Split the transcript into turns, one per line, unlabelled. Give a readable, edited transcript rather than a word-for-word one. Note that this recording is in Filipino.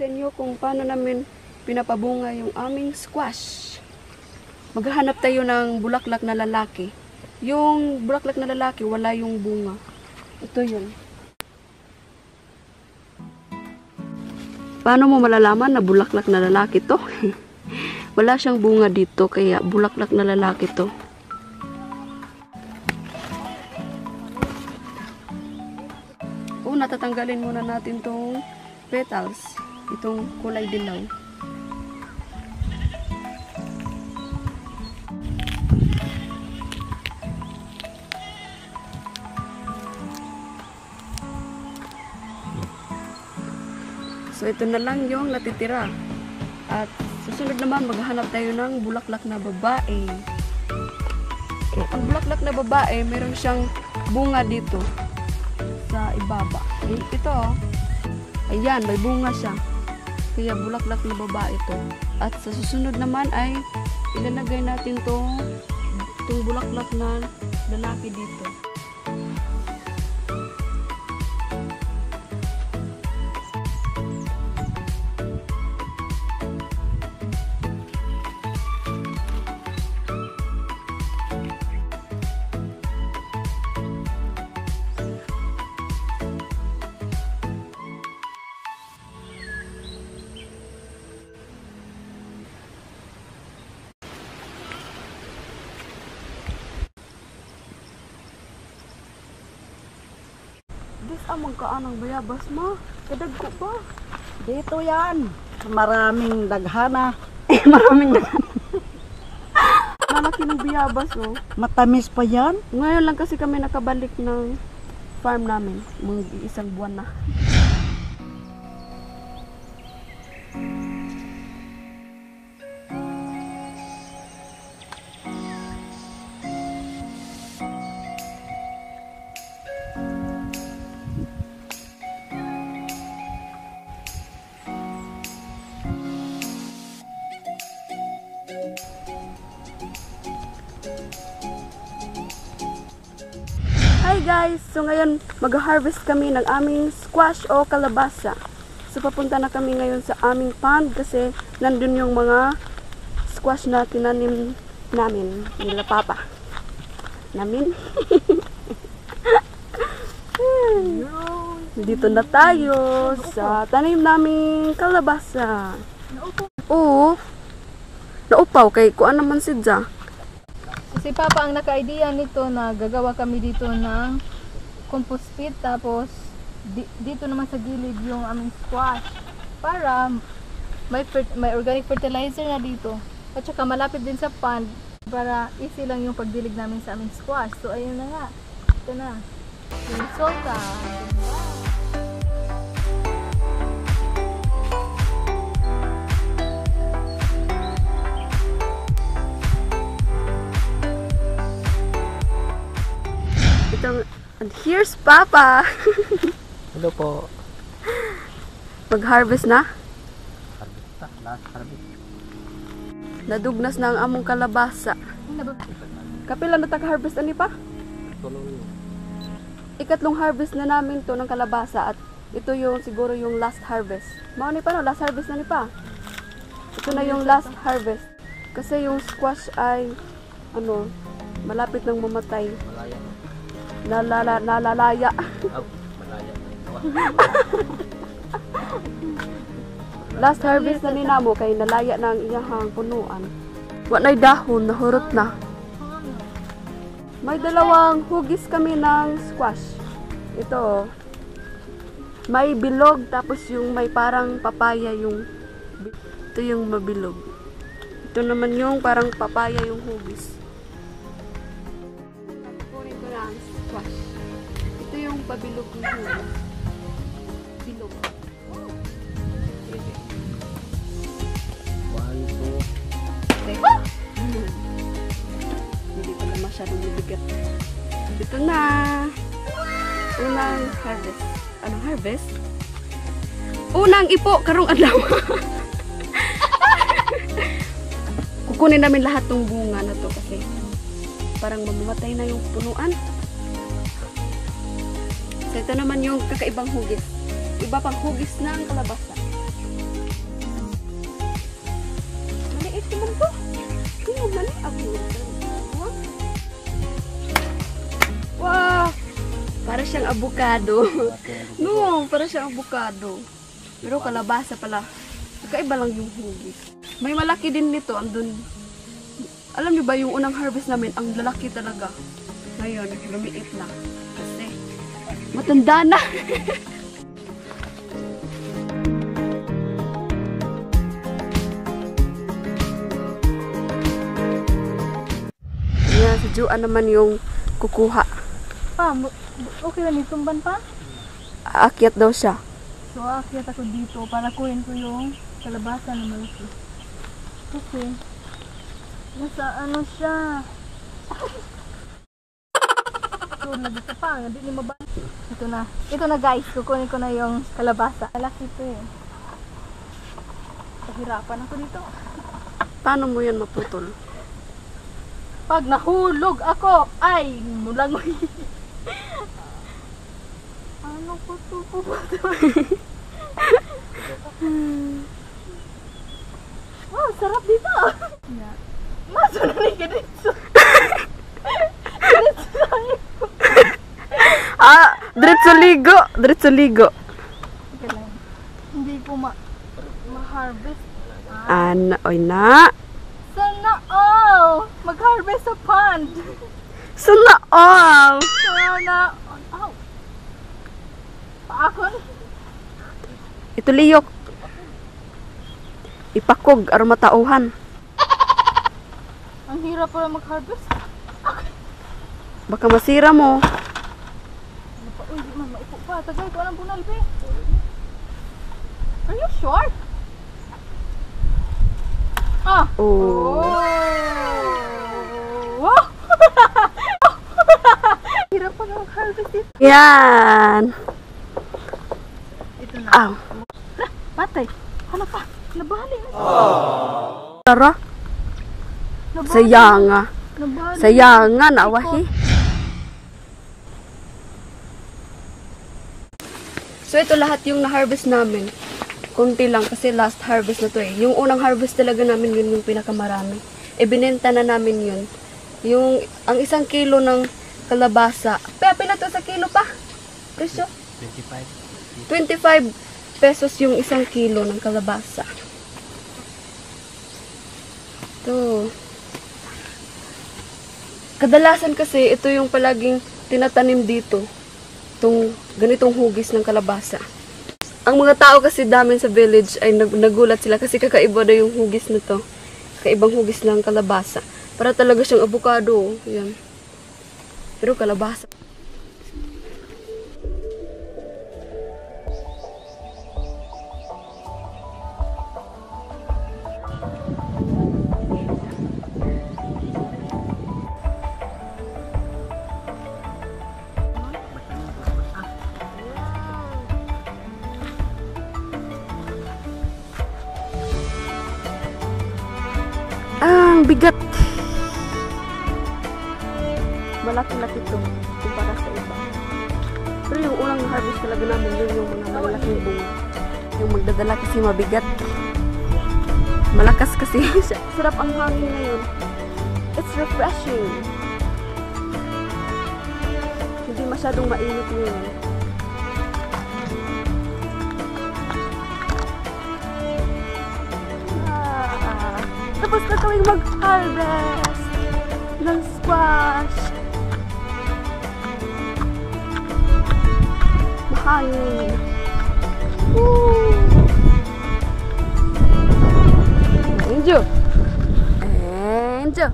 inyo kung paano namin pinapabunga yung aming squash. Maghahanap tayo ng bulaklak na lalaki. Yung bulaklak na lalaki, wala yung bunga. Ito yun. Paano mo malalaman na bulaklak na lalaki to? Wala siyang bunga dito, kaya bulaklak na lalaki to. Natatanggalin muna natin tong petals, itong kulay dilaw. So ito na lang yung natitira. At susunod naman maghahanap tayo ng bulaklak na babae. Ang bulaklak na babae, meron siyang bunga dito sa ibaba. Ito, ayan, may bunga siya. Kaya bulaklak na babae ito. At sa susunod naman ay ilalagay natin itong bulaklak na lalaki dito. Dis amang kaanang bayabas ma. Kadagko pa.
Dito yan. Maraming daghana.
Maraming daghana. Malaki ng bayabas oh.
Matamis pa yan.
Ngayon lang kasi kami nakabalik ng farm namin. Mga isang buwan na. Hi guys! So ngayon mag-harvest kami ng aming squash o kalabasa. So papunta na kami ngayon sa aming pond kasi nandun yung mga squash na tinanim namin nila papa. Namin? Dito na tayo sa tanim naming kalabasa. Oo. Naupaw kay kuan naman sidya.
Si Papa ang naka-idea nito na gagawa kami dito ng compost pit, tapos dito naman sa gilid yung aming squash para may organic fertilizer na dito at saka malapit din sa pond para easy lang yung pagdilig namin sa aming squash. So ayun na nga, ito na yung resulta.
And here's Papa.
Hello po.
Mag-harvest na.
Last harvest.
Nadugnas na ang among kalabasa. Kapila na tag-harvest ani pa? Ikatlong harvest na namin to ng kalabasa at ito yung siguro yung last harvest. Mao ni pa no, last harvest na ni pa. Ito na yung last harvest. Kasi yung squash ay malapit nang mamatay. Nalalaya. Last harvest na ni namo kay nalaya na ang iyahang punuan. Wa na'y dahon, nahurot na. May dalawang hugis kami ng squash. Ito. May bilog tapos yung may parang papaya yung ito yung mabilog. Ito naman yung parang papaya yung hugis. Ito yung pabilog ng hugis. Bilog. 1, 2. Hindi pala masyadong bibigat. Ito na. Unang harvest. Anong harvest? Unang ipo karong adlaw. Kukunin namin lahat ng bunga na to kasi parang mamamatay na yung punuan. So ito naman yung kakaibang hugis. Iba pang hugis ng kalabasa. Para siyang avocado. No, para siyang avocado. Pero kalabasa pala. Kakaiba lang yung hugis. May malaki din nito, andun. Alam niyo ba yung unang harvest namin, ang lalaki talaga. Ngayon, lumiit na. Kasi, matanda na. Yan, si Juan naman yung kukuha.
Pa, okay lang itumban pa?
Aakyat daw siya.
So, aakyat ako dito para kuhin ko yung kalabasa na malaki. Kasi, nasa ano siya. So, nagita pa, hindi ni mabalik. Ito na. Ito na guys, kukunin ko na yung kalabasa. Malaki ito eh. Pahirapan ako dito.
Paano mo yan maputol?
Pag nahulog ako, ay, mulangoy. Ano ko ito po ba? Wow, sarap dito. Maso na ni Geditso.
Diretso ligo. Diretso ligo.
Hindi ko ma-harvest.
Oy na.
Sana all! Mag-harvest sa pond.
Sana all.
Sana all. Paakon?
Ito liyok. Ipakog aron matauhan.
Ang hirap pala mag-harvest.
Baka masira mo.
Uy, di man maipo pa. Tagay ko anong bunal, be. Are you sure? Ah!
Oh.
Oh! Hirap pa nga mag-harvest dito.
Yan.
Ito na.
Aw.
Patay. Hala pa. Nabali na.
Tara.
Nabali.
Sayanga.
Nabali.
Sayanga nawahi. So ito lahat yung na-harvest namin. Kunti lang kasi last harvest na to eh. Yung unang harvest talaga namin yun yung pinakamarami. E binenta na namin yun. Yung ang 1 kilo ng kalabasa. Pila to sa kilo pa? Presyo? 25 pesos yung 1 kilo ng kalabasa. Ito. Kadalasan kasi ito yung palaging tinatanim dito. Itong ganitong hugis ng kalabasa. Ang mga tao kasi namin sa village ay nagulat sila kasi kakaiba na yung hugis na to. Kakaibang hugis ng kalabasa. Para talaga siyang avocado. Yan. Pero kalabasa. Ang bigat. Malaki-laki to kumpara sa iba. Pero yung unang harvest talaga namin yun yung mga malaking bunga. Yung magdadala kasi mabigat. Malakas kasi. Sarap ang hangin ngayon. It's refreshing. Hindi masyadong mainit ngayon. Tapos na kaming mag-harvest ng squash. Mahangin. Woo! Angel! Angel!